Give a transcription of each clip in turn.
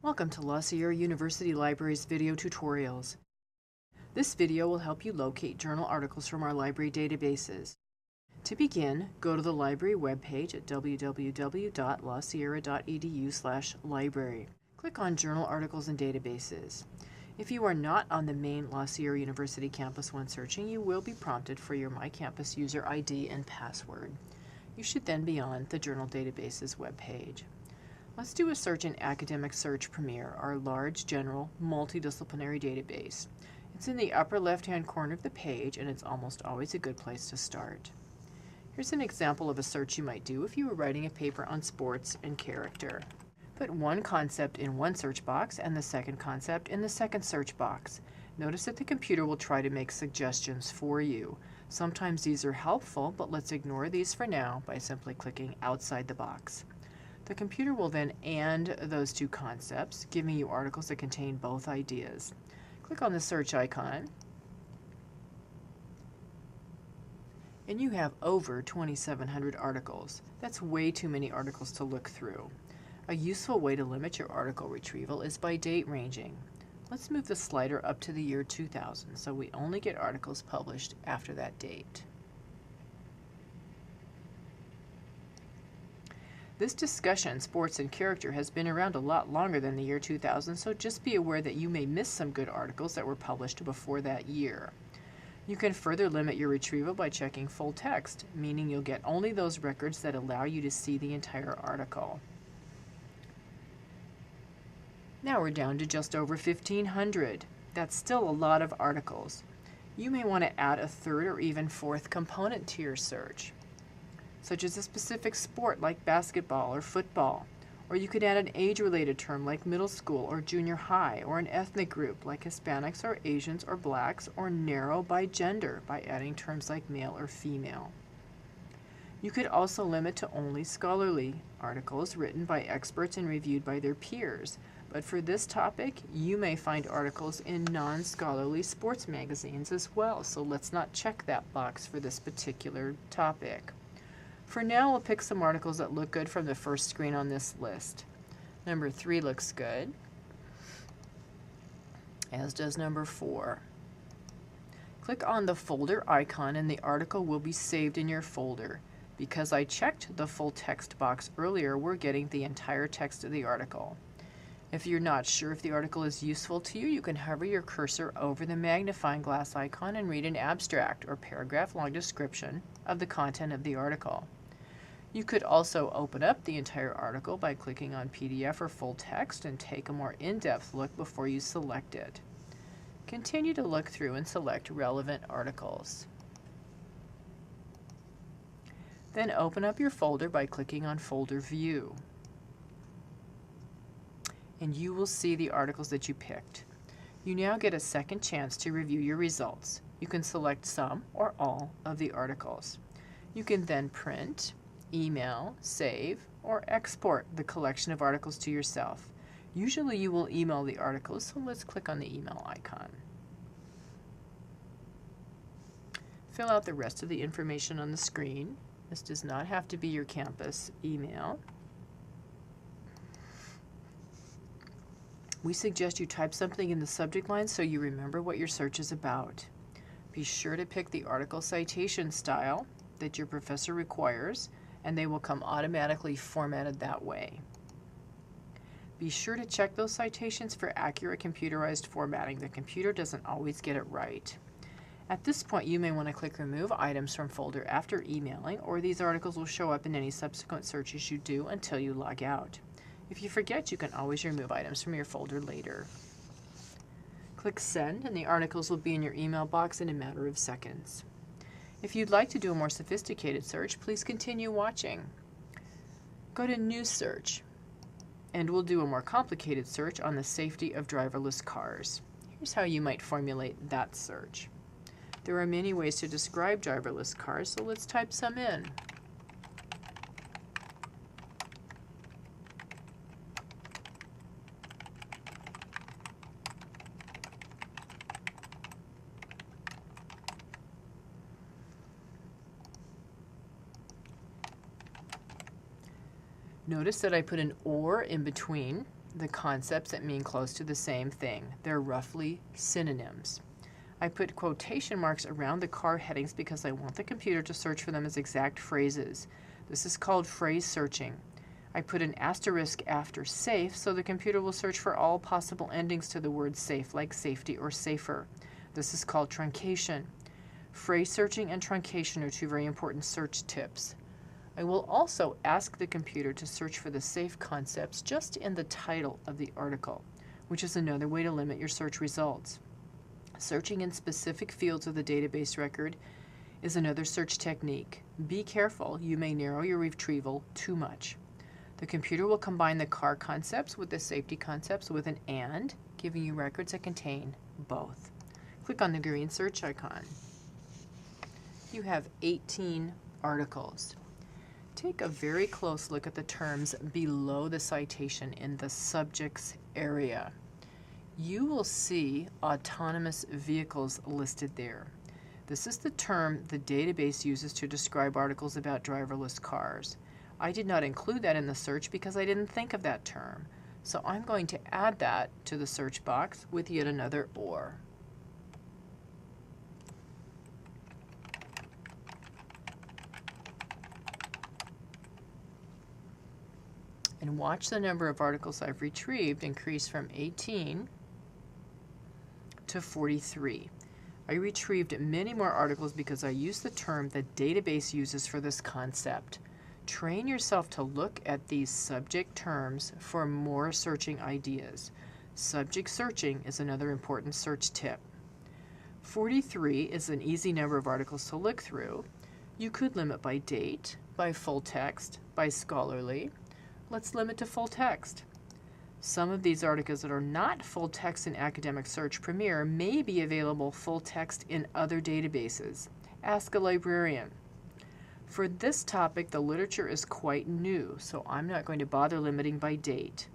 Welcome to La Sierra University Library's video tutorials. This video will help you locate journal articles from our library databases. To begin, go to the library webpage at www.lasierra.edu/library. Click on Journal Articles and Databases. If you are not on the main La Sierra University campus when searching, you will be prompted for your My Campus user ID and password. You should then be on the Journal Databases webpage. Let's do a search in Academic Search Premier, our large, general, multidisciplinary database. It's in the upper left-hand corner of the page, and it's almost always a good place to start. Here's an example of a search you might do if you were writing a paper on sports and character. Put one concept in one search box and the second concept in the second search box. Notice that the computer will try to make suggestions for you. Sometimes these are helpful, but let's ignore these for now by simply clicking outside the box. The computer will then AND those two concepts, giving you articles that contain both ideas. Click on the search icon, and you have over 2,700 articles. That's way too many articles to look through. A useful way to limit your article retrieval is by date ranging. Let's move the slider up to the year 2000 so we only get articles published after that date. This discussion, sports and character, has been around a lot longer than the year 2000, so just be aware that you may miss some good articles that were published before that year. You can further limit your retrieval by checking full text, meaning you'll get only those records that allow you to see the entire article. Now we're down to just over 1,500. That's still a lot of articles. You may want to add a third or even fourth component to your search, such as a specific sport like basketball or football, or you could add an age-related term like middle school or junior high, or an ethnic group like Hispanics or Asians or blacks, or narrow by gender by adding terms like male or female. You could also limit to only scholarly articles written by experts and reviewed by their peers, but for this topic, you may find articles in non-scholarly sports magazines as well, so let's not check that box for this particular topic. For now, we'll pick some articles that look good from the first screen on this list. Number 3 looks good, as does number 4. Click on the folder icon and the article will be saved in your folder. Because I checked the full text box earlier, we're getting the entire text of the article. If you're not sure if the article is useful to you, you can hover your cursor over the magnifying glass icon and read an abstract or paragraph-long description of the content of the article. You could also open up the entire article by clicking on PDF or full text and take a more in-depth look before you select it. Continue to look through and select relevant articles. Then open up your folder by clicking on Folder View, and you will see the articles that you picked. You now get a second chance to review your results. You can select some or all of the articles. You can then print, email, save, or export the collection of articles to yourself. Usually you will email the articles, so let's click on the email icon. Fill out the rest of the information on the screen. This does not have to be your campus email. We suggest you type something in the subject line so you remember what your search is about. Be sure to pick the article citation style that your professor requires, and they will come automatically formatted that way. Be sure to check those citations for accurate computerized formatting. The computer doesn't always get it right. At this point, you may want to click Remove Items from Folder after emailing, or these articles will show up in any subsequent searches you do until you log out. If you forget, you can always remove items from your folder later. Click Send, and the articles will be in your email box in a matter of seconds. If you'd like to do a more sophisticated search, please continue watching. Go to New Search, and we'll do a more complicated search on the safety of driverless cars. Here's how you might formulate that search. There are many ways to describe driverless cars, so let's type some in. Notice that I put an or in between the concepts that mean close to the same thing. They're roughly synonyms. I put quotation marks around the car headings because I want the computer to search for them as exact phrases. This is called phrase searching. I put an asterisk after safe so the computer will search for all possible endings to the word safe, like safety or safer. This is called truncation. Phrase searching and truncation are two very important search tips. I will also ask the computer to search for the safe concepts just in the title of the article, which is another way to limit your search results. Searching in specific fields of the database record is another search technique. Be careful, you may narrow your retrieval too much. The computer will combine the car concepts with the safety concepts with an and, giving you records that contain both. Click on the green search icon. You have 18 articles. Take a very close look at the terms below the citation in the subjects area. You will see autonomous vehicles listed there. This is the term the database uses to describe articles about driverless cars. I did not include that in the search because I didn't think of that term. So I'm going to add that to the search box with yet another or. And watch the number of articles I've retrieved increase from 18 to 43. I retrieved many more articles because I used the term the database uses for this concept. Train yourself to look at these subject terms for more searching ideas. Subject searching is another important search tip. 43 is an easy number of articles to look through. You could limit by date, by full text, by scholarly. Let's limit to full text. Some of these articles that are not full text in Academic Search Premier may be available full text in other databases. Ask a librarian. For this topic, the literature is quite new, so I'm not going to bother limiting by date.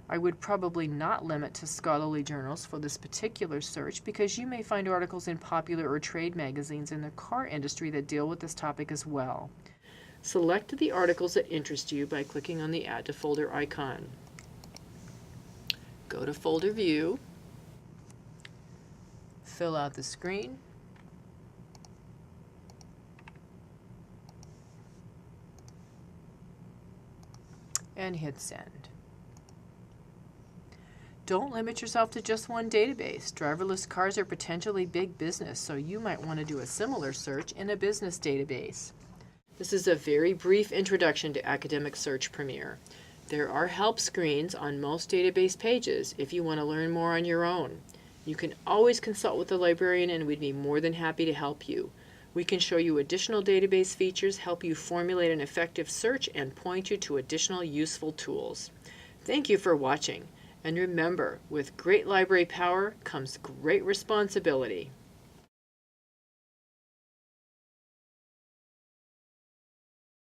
I would probably not limit to scholarly journals for this particular search because you may find articles in popular or trade magazines in the car industry that deal with this topic as well. Select the articles that interest you by clicking on the Add to Folder icon. Go to Folder View, fill out the screen, and hit Send. Don't limit yourself to just one database. Driverless cars are potentially big business, so you might want to do a similar search in a business database. This is a very brief introduction to Academic Search Premier. There are help screens on most database pages if you want to learn more on your own. You can always consult with the librarian and we'd be more than happy to help you. We can show you additional database features, help you formulate an effective search, and point you to additional useful tools. Thank you for watching. And remember, with great library power comes great responsibility.